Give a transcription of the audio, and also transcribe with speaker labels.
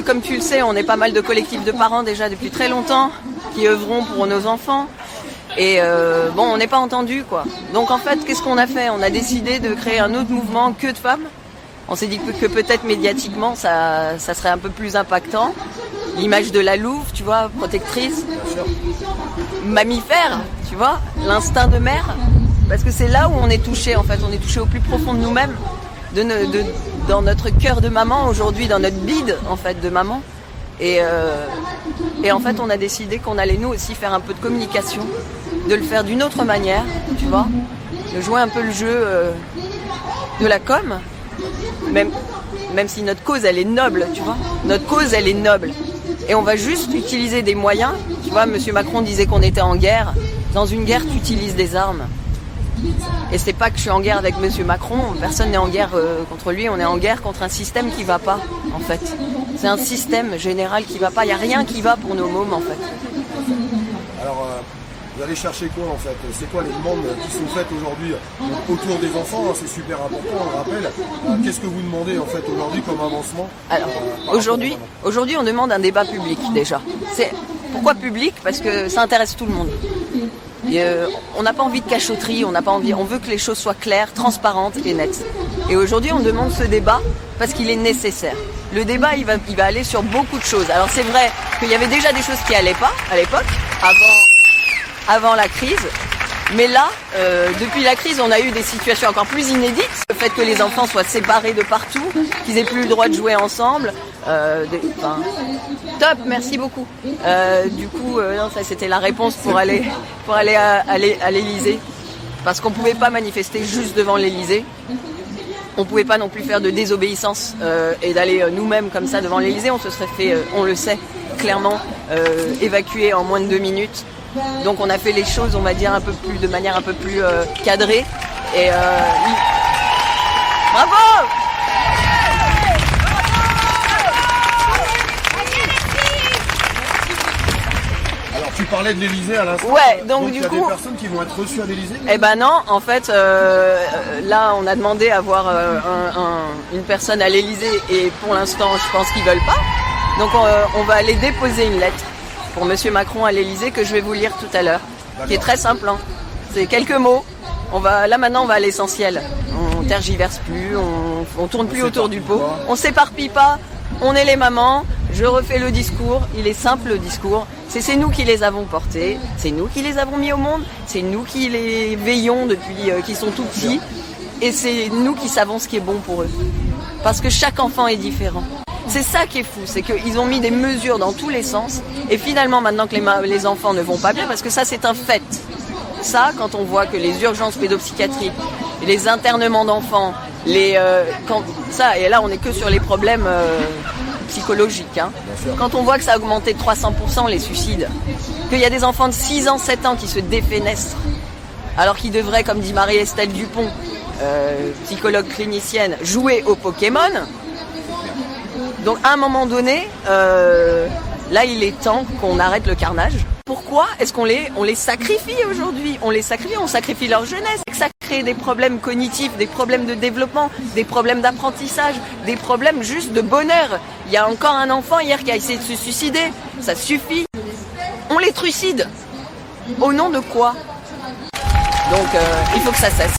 Speaker 1: comme tu le sais, on est pas mal de collectifs de parents déjà depuis très longtemps qui œuvront pour nos enfants. Et bon, on n'est pas entendu, quoi. Donc en fait, qu'est-ce qu'on a fait? On a décidé de créer un autre mouvement que de femmes. On s'est dit que peut-être médiatiquement, ça serait un peu plus impactant. L'image de la louve, tu vois, protectrice, mammifère, tu vois, l'instinct de mère. Parce que c'est là où on est touché, en fait. On est touché au plus profond de nous-mêmes, dans notre cœur de maman aujourd'hui, dans notre bide, en fait, de maman. Et en fait, on a décidé qu'on allait nous aussi faire un peu de communication, de le faire d'une autre manière, tu vois, de jouer un peu le jeu de la com, même si notre cause, elle est noble, tu vois. Notre cause, elle est noble. Et on va juste utiliser des moyens. Tu vois, Monsieur Macron disait qu'on était en guerre. Dans une guerre, tu utilises des armes. Et c'est pas que je suis en guerre avec Monsieur Macron, personne n'est en guerre contre lui, on est en guerre contre un système qui va pas, en fait. C'est un système général qui va pas, il n'y a rien qui va pour nos mômes, en fait.
Speaker 2: Alors, vous allez chercher quoi, en fait? C'est quoi les demandes qui sont faites aujourd'hui autour des enfants? C'est super important, on le rappelle. Qu'est-ce que vous demandez, en fait, aujourd'hui comme avancement?
Speaker 1: Alors, aujourd'hui, on demande un débat public, déjà. Pourquoi public? Parce que ça intéresse tout le monde. Et on n'a pas envie de cachotterie, on veut que les choses soient claires, transparentes et nettes. Et aujourd'hui, on demande ce débat parce qu'il est nécessaire. Le débat, il va aller sur beaucoup de choses. Alors c'est vrai qu'il y avait déjà des choses qui allaient pas à l'époque, avant la crise. Mais là, depuis la crise, on a eu des situations encore plus inédites. Le fait que les enfants soient séparés de partout, qu'ils aient plus le droit de jouer ensemble. Top, merci beaucoup. Du coup, non, ça c'était la réponse pour aller à l'Élysée, parce qu'on pouvait pas manifester juste devant l'Élysée. On pouvait pas non plus faire de désobéissance et d'aller nous-mêmes comme ça devant l'Élysée. On se serait fait, on le sait clairement, évacuer en moins de 2 minutes. Donc on a fait les choses, on va dire de manière un peu plus cadrée. Et bravo!
Speaker 2: Tu parlais de l'Élysée à l'instant.
Speaker 1: Ouais, donc du coup,
Speaker 2: il y a des personnes qui vont être reçues à l'Élysée?
Speaker 1: Eh ben non, en fait, là, on a demandé à voir une personne à l'Élysée et pour l'instant, je pense qu'ils veulent pas. Donc, on va aller déposer une lettre pour Monsieur Macron à l'Élysée que je vais vous lire tout à l'heure, qui est très simple. Hein. C'est quelques mots. Là maintenant, on va à l'essentiel. On tergiverse plus, on tourne plus autour du pot. On s'éparpille pas. On est les mamans. Je refais le discours. Il est simple le discours. C'est nous qui les avons portés, c'est nous qui les avons mis au monde, c'est nous qui les veillons depuis qu'ils sont tout petits, et c'est nous qui savons ce qui est bon pour eux. Parce que chaque enfant est différent. C'est ça qui est fou, c'est qu'ils ont mis des mesures dans tous les sens, et finalement maintenant que les enfants ne vont pas bien, parce que ça c'est un fait. Ça, quand on voit que les urgences pédopsychiatriques, les internements d'enfants, et là on n'est que sur les problèmes psychologique. Hein. Quand on voit que ça a augmenté de 300% les suicides, qu'il y a des enfants de 6 ans, 7 ans qui se défenestrent, alors qu'ils devraient, comme dit Marie-Estelle Dupont, psychologue clinicienne, jouer au Pokémon. Donc à un moment donné, là il est temps qu'on arrête le carnage. Pourquoi est-ce qu'on les sacrifie aujourd'hui? On sacrifie leur jeunesse. Ça crée des problèmes cognitifs, des problèmes de développement, des problèmes d'apprentissage, des problèmes juste de bonheur. Il y a encore un enfant hier qui a essayé de se suicider. Ça suffit. On les trucide. Au nom de quoi? Donc il faut que ça cesse.